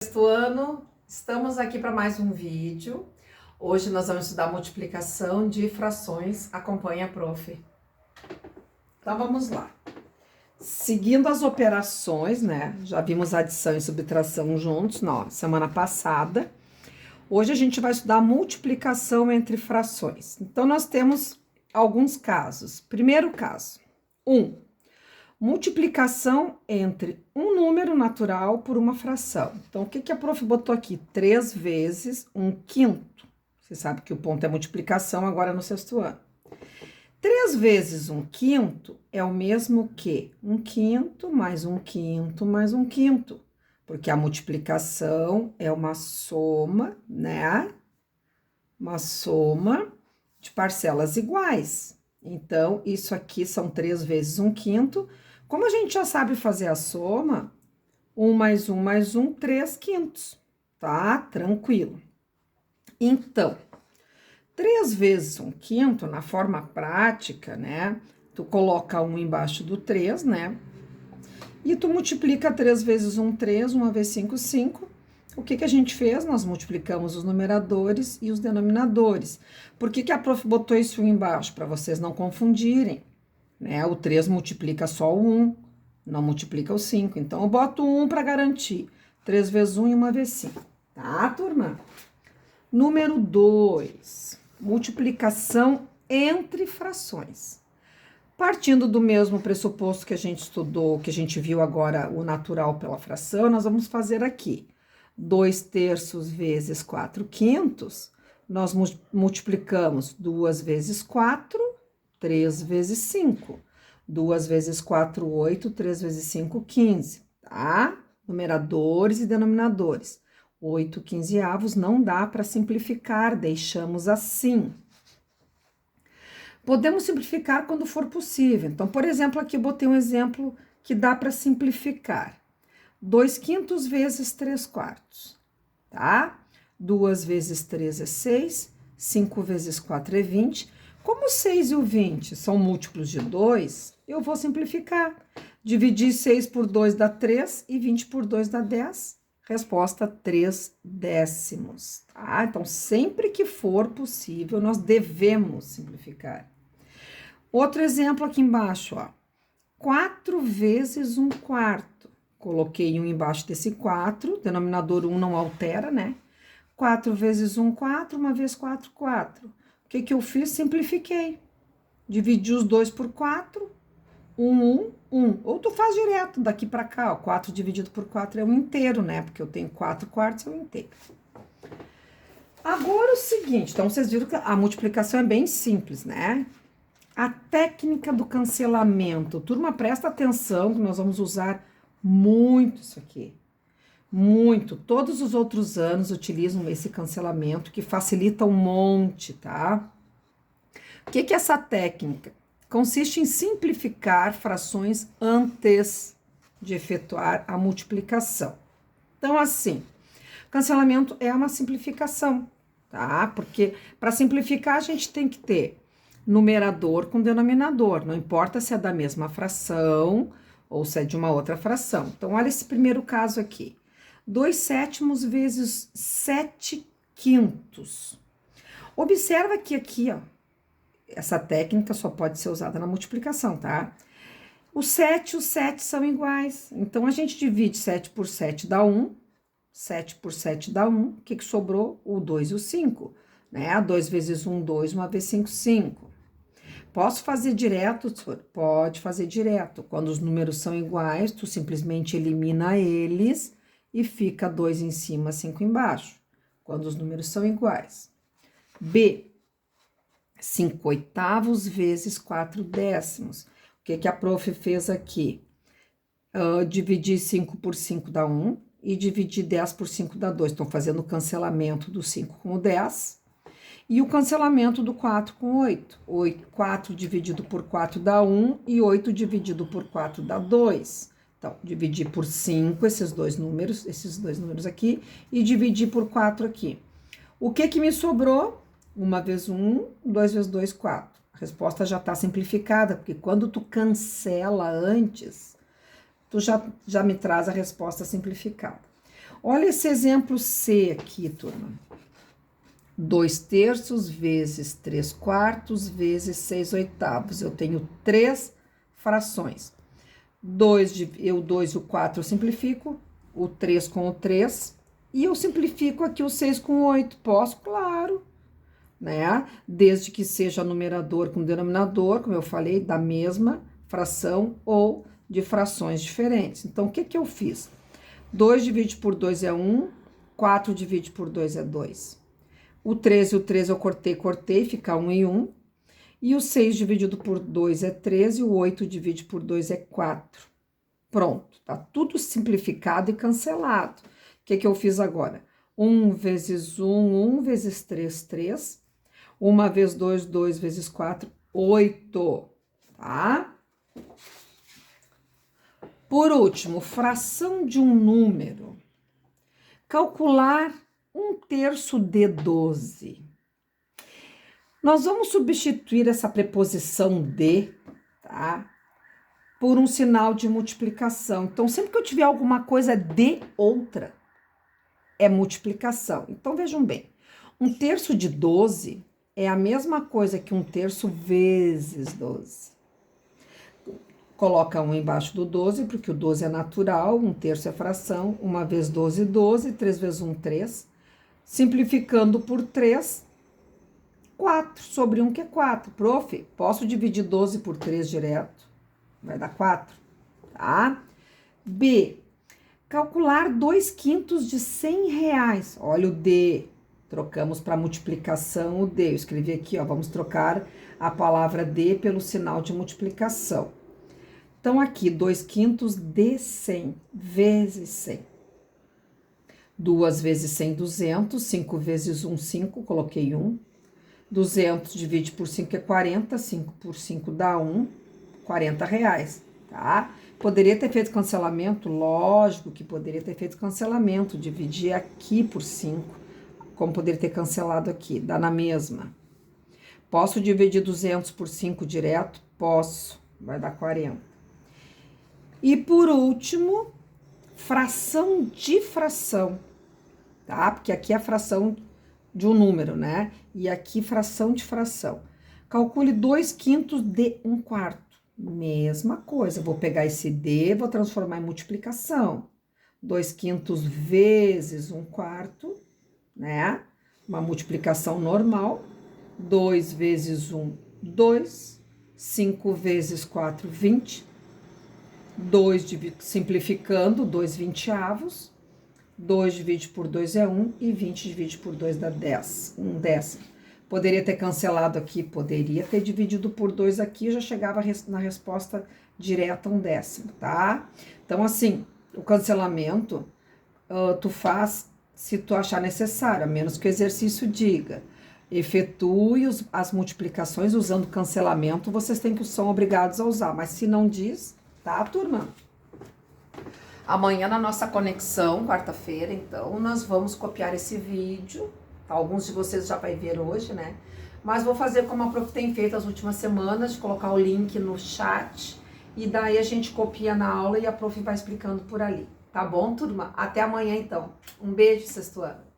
Sexto ano, estamos aqui para mais um vídeo. Hoje nós vamos estudar multiplicação de frações. Acompanha, prof. Então vamos lá. Seguindo as operações, né? Já vimos adição e subtração juntos na semana passada. Hoje a gente vai estudar multiplicação entre frações. Então nós temos alguns casos. Primeiro caso, 1. Multiplicação entre um número natural por uma fração. Então, o que a prof botou aqui? 3 vezes 1/5. Você sabe que o ponto é multiplicação agora no sexto ano. 3 vezes 1/5 é o mesmo que 1/5 mais 1/5 mais 1/5. Porque a multiplicação é uma soma, né? Uma soma de parcelas iguais. Então, isso aqui são 3 vezes 1/5. Como a gente já sabe fazer a soma, 1 mais 1 mais 1, 3/5, tá? Tranquilo. Então, 3 vezes 1/5, na forma prática, né? Tu coloca 1 embaixo do 3, né? E tu multiplica 3 vezes 1, 3, 1 vezes 5, 5. O que a gente fez? Nós multiplicamos os numeradores e os denominadores. Por que a prof botou isso embaixo? Para vocês não confundirem. Né? O 3 multiplica só o 1, não multiplica o 5. Então, eu boto 1 para garantir. 3 vezes 1 e 1 vezes 5. Tá, turma? Número 2. Multiplicação entre frações. Partindo do mesmo pressuposto que a gente estudou, que a gente viu agora o natural pela fração, nós vamos fazer aqui. 2/3 vezes 4/5. Nós multiplicamos 2 vezes 4, 3 vezes 5. 2 vezes 4, 8. 3 vezes 5, 15. Tá? Numeradores e denominadores. 8 quinzeavos não dá para simplificar, deixamos assim. Podemos simplificar quando for possível. Então, por exemplo, aqui eu botei um exemplo que dá para simplificar. 2/5 vezes 3/4, tá? 2 vezes 3 é 6, 5 vezes 4 é 20. Como o 6 e o 20 são múltiplos de 2, eu vou simplificar. Dividir 6 por 2 dá 3 e 20 por 2 dá 10. Resposta 3/10, tá? Então, sempre que for possível, nós devemos simplificar. Outro exemplo aqui embaixo, ó. 4 vezes 1/4. Coloquei 1 embaixo desse 4, denominador 1 não altera, né? 4 vezes 1, 4, 1 vezes 4, 4. O que eu fiz? Simplifiquei. Dividi os 2 por 4, 1. Ou tu faz direto daqui para cá, ó. 4 dividido por 4 é 1 inteiro, né? Porque eu tenho 4/4 é 1 inteiro. Agora o seguinte, então vocês viram que a multiplicação é bem simples, né? A técnica do cancelamento. Turma, presta atenção que nós vamos usar muito isso aqui. Muito. Todos os outros anos utilizam esse cancelamento que facilita um monte, tá? O que é essa técnica? Consiste em simplificar frações antes de efetuar a multiplicação. Então, assim, cancelamento é uma simplificação, tá? Porque para simplificar a gente tem que ter numerador com denominador, não importa se é da mesma fração ou se é de uma outra fração. Então, olha esse primeiro caso aqui. 2/7 vezes 7/5. Observa que aqui, ó, essa técnica só pode ser usada na multiplicação, tá? O 7 e o 7 são iguais. Então, a gente divide 7 por 7 dá 1. 7 por 7 dá 1. O que sobrou? O 2 e o 5. Né? 2 vezes 1, 2. 1 vezes 5, 5. Posso fazer direto? Pode fazer direto. Quando os números são iguais, tu simplesmente elimina eles e fica 2 em cima, 5 embaixo. Quando os números são iguais. B. 5/8 vezes 4/10. O que a prof fez aqui? Dividir 5 por 5 dá 1 e dividir 10 por 5 dá 2. Estão fazendo o cancelamento do 5 com o 10 e o cancelamento do 4 com 8. 4 dividido por 4 dá 1 e 8 dividido por 4 dá 2. Então, dividir por 5 esses dois números aqui e dividir por 4 aqui. O que me sobrou? 1 vezes 1, 2 vezes 2, 4. A resposta já está simplificada, porque quando tu cancela antes, tu já me traz a resposta simplificada. Olha esse exemplo C aqui, turma. 2/3 vezes 3/4 vezes 6/8. Eu tenho 3 frações. O 2 e o 4 eu simplifico, o 3 com o 3, e eu simplifico aqui o 6 com o 8. Posso? Claro, né? Desde que seja numerador com denominador, como eu falei, da mesma fração ou de frações diferentes. Então, o que que eu fiz? 2 divide por 2 é 1, 4 divide por 2 é 2. O 3 e o 3 eu cortei, fica 1 e 1. E o 6 dividido por 2 é 13, e o 8 divide por 2 é 4. Pronto, tá tudo simplificado e cancelado. O que que eu fiz agora? 1 vezes 1, 1 vezes 3, 3. 1 vezes 2, 2 vezes 4, 8, tá? Por último, fração de um número. Calcular 1/3 de 12. Nós vamos substituir essa preposição de, tá? Por um sinal de multiplicação. Então, sempre que eu tiver alguma coisa de outra, é multiplicação. Então, vejam bem, 1/3 de 12 é a mesma coisa que 1/3 vezes 12. Coloca 1 embaixo do 12, porque o 12 é natural, 1/3 é fração, 1 vezes 12, 12, 3 vezes 1, 3. Simplificando por 3, 4 sobre 1, que é 4. Prof, posso dividir 12 por 3 direto? Vai dar 4, tá? B, calcular 2/5 de R$100. Olha o D, trocamos para multiplicação o D. Eu escrevi aqui, ó, vamos trocar a palavra D pelo sinal de multiplicação. Então, aqui, 2/5 de 100 vezes 100. 2 vezes 100, 200. 5 vezes 1, 5, coloquei 1. 200 divide por 5 é 40. 5 por 5 dá 1. R$40, tá? Poderia ter feito cancelamento? Lógico que poderia ter feito cancelamento. Dividir aqui por 5. Como poderia ter cancelado aqui? Dá na mesma. Posso dividir 200 por 5 direto? Posso. Vai dar 40. E por último, fração de fração, tá? Porque aqui é a fração de um número, né? E aqui fração de fração. Calcule 2/5 de 1/4. Mesma coisa, vou pegar esse D, vou transformar em multiplicação. 2/5 vezes 1/4, né? Uma multiplicação normal. 2 vezes 1, 2. 5 vezes 4, 20. 2 simplificando, 2/20. 2 divide por 2 é 1 e 20 divide por 2 dá 10, 1/10. Poderia ter cancelado aqui, poderia ter dividido por 2 aqui, já chegava na resposta direta 1/10, tá? Então, assim, o cancelamento tu faz se tu achar necessário, a menos que o exercício diga. Efetue as multiplicações usando cancelamento, vocês são obrigados a usar, mas se não diz, tá, turma? Amanhã na nossa conexão, quarta-feira, então, nós vamos copiar esse vídeo. Alguns de vocês já vai ver hoje, né? Mas vou fazer como a prof tem feito as últimas semanas, de colocar o link no chat. E daí a gente copia na aula e a prof vai explicando por ali. Tá bom, turma? Até amanhã, então. Um beijo, sexto ano.